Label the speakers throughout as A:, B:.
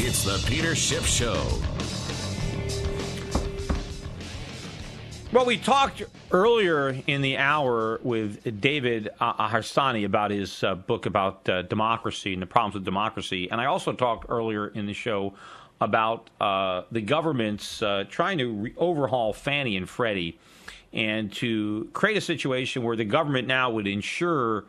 A: It's the Peter Schiff Show.
B: Well, we talked earlier in the hour with David Harsanyi about his book about democracy and the problems with democracy. And I also talked earlier in the show about the government's trying to overhaul Fannie and Freddie and to create a situation where the government now would insure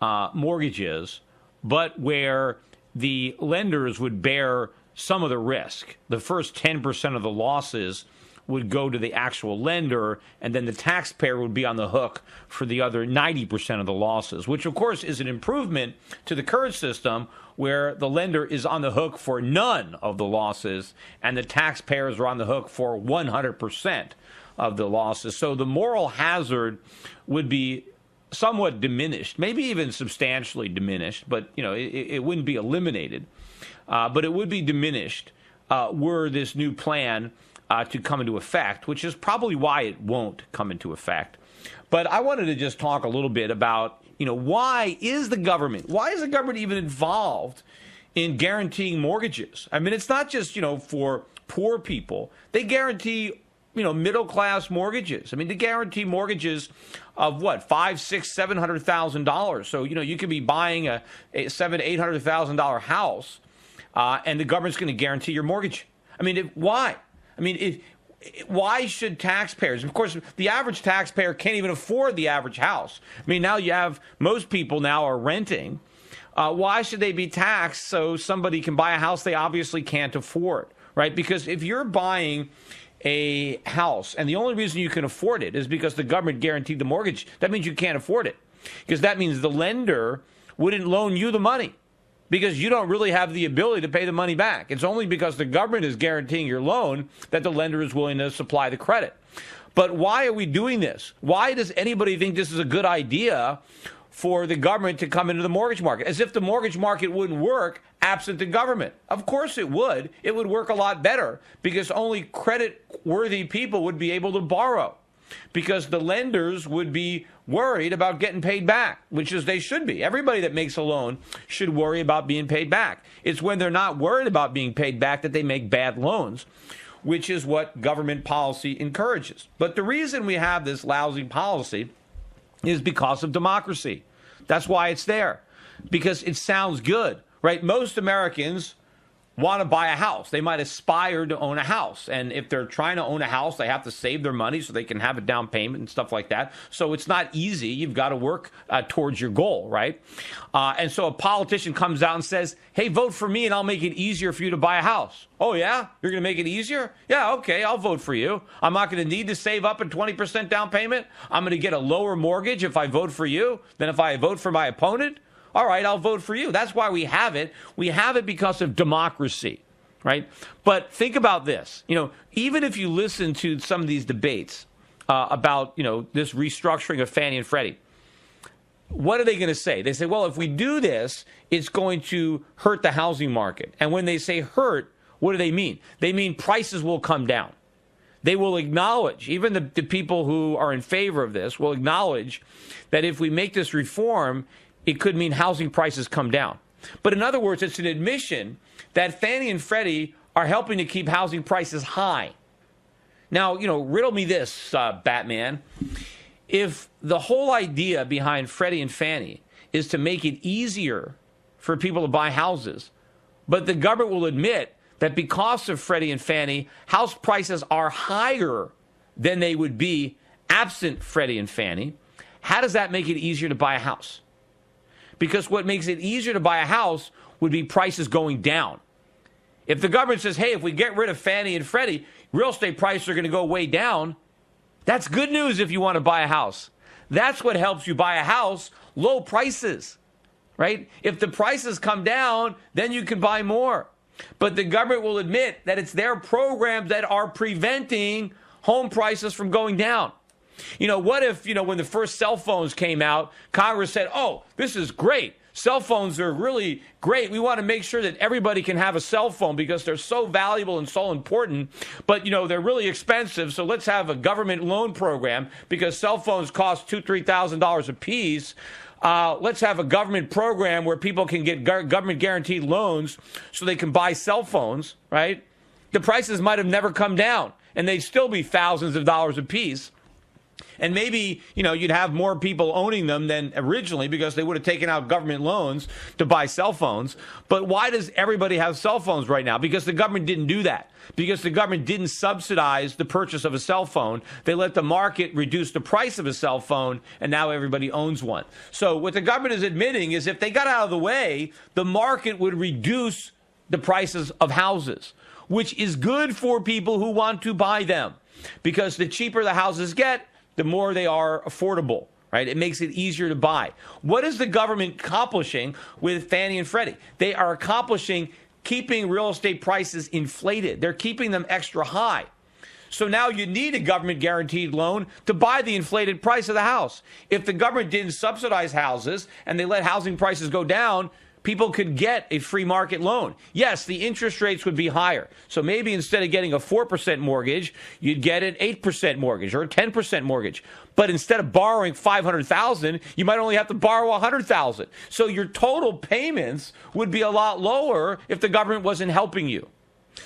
B: mortgages, but where the lenders would bear some of the risk. The first 10% of the losses would go to the actual lender, and then the taxpayer would be on the hook for the other 90% of the losses, which, of course, is an improvement to the current system where the lender is on the hook for none of the losses and the taxpayers are on the hook for 100% of the losses. So the moral hazard would be somewhat diminished, maybe even substantially diminished, but it wouldn't be eliminated, but it would be diminished were this new plan to come into effect, which is probably why it won't come into effect. But I wanted to just talk a little bit about, why is the government even involved in guaranteeing mortgages? I mean, it's not just, for poor people. They guarantee, middle-class mortgages. I mean, they guarantee mortgages of what, $500,000, $600,000, $700,000. So, you could be buying a $700,000, $800,000 house, and the government's going to guarantee your mortgage. I mean, why? I mean, why should taxpayers? Of course, the average taxpayer can't even afford the average house. I mean, now most people now are renting. Why should they be taxed so somebody can buy a house they obviously can't afford, right? Because if you're buying a house and the only reason you can afford it is because the government guaranteed the mortgage, that means you can't afford it. Because that means the lender wouldn't loan you the money, because you don't really have the ability to pay the money back. It's only because the government is guaranteeing your loan that the lender is willing to supply the credit. But why are we doing this? Why does anybody think this is a good idea for the government to come into the mortgage market? As if the mortgage market wouldn't work absent the government. Of course it would. It would work a lot better because only credit-worthy people would be able to borrow, because the lenders would be worried about getting paid back, which is they should be. Everybody that makes a loan should worry about being paid back. It's when they're not worried about being paid back that they make bad loans, which is what government policy encourages. But the reason we have this lousy policy is because of democracy. That's why it's there, because it sounds good, right? Most Americans want to buy a house. They might aspire to own a house. And if they're trying to own a house, they have to save their money so they can have a down payment and stuff like that. So it's not easy. You've got to work towards your goal, right? And so a politician comes out and says, hey, vote for me and I'll make it easier for you to buy a house. Oh, yeah? You're going to make it easier? Yeah, okay, I'll vote for you. I'm not going to need to save up a 20% down payment. I'm going to get a lower mortgage if I vote for you than if I vote for my opponent. All right, I'll vote for you. That's why we have it. We have it because of democracy, right? But think about this. Even if you listen to some of these debates about, this restructuring of Fannie and Freddie, what are they going to say? They say, well, if we do this, it's going to hurt the housing market. And when they say hurt, what do they mean? They mean prices will come down. They will acknowledge, even the people who are in favor of this will acknowledge that if we make this reform, it could mean housing prices come down. But in other words, it's an admission that Fannie and Freddie are helping to keep housing prices high. Now, riddle me this, Batman. If the whole idea behind Freddie and Fannie is to make it easier for people to buy houses, but the government will admit that because of Freddie and Fannie, house prices are higher than they would be absent Freddie and Fannie, how does that make it easier to buy a house? Because what makes it easier to buy a house would be prices going down. If the government says, hey, if we get rid of Fannie and Freddie, real estate prices are going to go way down, that's good news if you want to buy a house. That's what helps you buy a house, low prices, right? If the prices come down, then you can buy more. But the government will admit that it's their programs that are preventing home prices from going down. What if, when the first cell phones came out, Congress said, oh, this is great. Cell phones are really great. We want to make sure that everybody can have a cell phone because they're so valuable and so important. But, they're really expensive. So let's have a government loan program because cell phones cost $2,000, $3,000 a piece. let's have a government program where people can get government guaranteed loans so they can buy cell phones, right? The prices might have never come down, and they'd still be thousands of dollars a piece. And maybe, you'd have more people owning them than originally because they would have taken out government loans to buy cell phones. But why does everybody have cell phones right now? Because the government didn't do that. Because the government didn't subsidize the purchase of a cell phone. They let the market reduce the price of a cell phone, and now everybody owns one. So what the government is admitting is if they got out of the way, the market would reduce the prices of houses, which is good for people who want to buy them. Because the cheaper the houses get, the more they are affordable, right? It makes it easier to buy. What is the government accomplishing with Fannie and Freddie? They are accomplishing keeping real estate prices inflated. They're keeping them extra high. So now you need a government guaranteed loan to buy the inflated price of the house. If the government didn't subsidize houses and they let housing prices go down, people could get a free market loan. Yes, the interest rates would be higher. So maybe instead of getting a 4% mortgage, you'd get an 8% mortgage or a 10% mortgage. But instead of borrowing $500,000, you might only have to borrow $100,000. So your total payments would be a lot lower if the government wasn't helping you.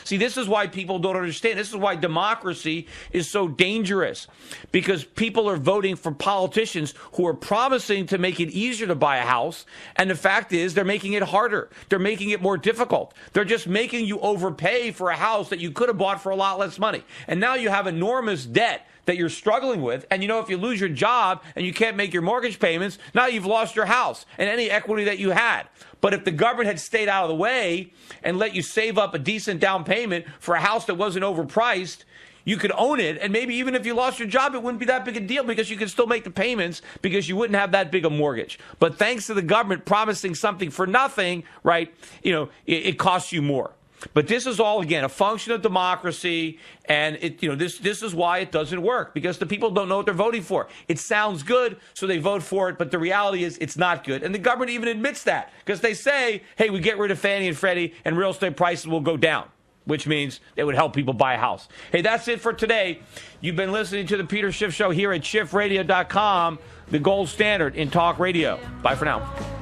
B: See, this is why people don't understand. This is why democracy is so dangerous, because people are voting for politicians who are promising to make it easier to buy a house. And the fact is they're making it harder. They're making it more difficult. They're just making you overpay for a house that you could have bought for a lot less money. And now you have enormous debt that you're struggling with. And if you lose your job and you can't make your mortgage payments, now you've lost your house and any equity that you had. But if the government had stayed out of the way and let you save up a decent down payment for a house that wasn't overpriced, you could own it. And maybe even if you lost your job, it wouldn't be that big a deal because you could still make the payments because you wouldn't have that big a mortgage. But thanks to the government promising something for nothing, right, it costs you more. But this is all, again, a function of democracy, and this is why it doesn't work, because the people don't know what they're voting for. It sounds good, so they vote for it, but the reality is it's not good. And the government even admits that, because they say, hey, we get rid of Fannie and Freddie, and real estate prices will go down, which means it would help people buy a house. Hey, that's it for today. You've been listening to the Peter Schiff Show here at schiffradio.com, the gold standard in talk radio. Bye for now.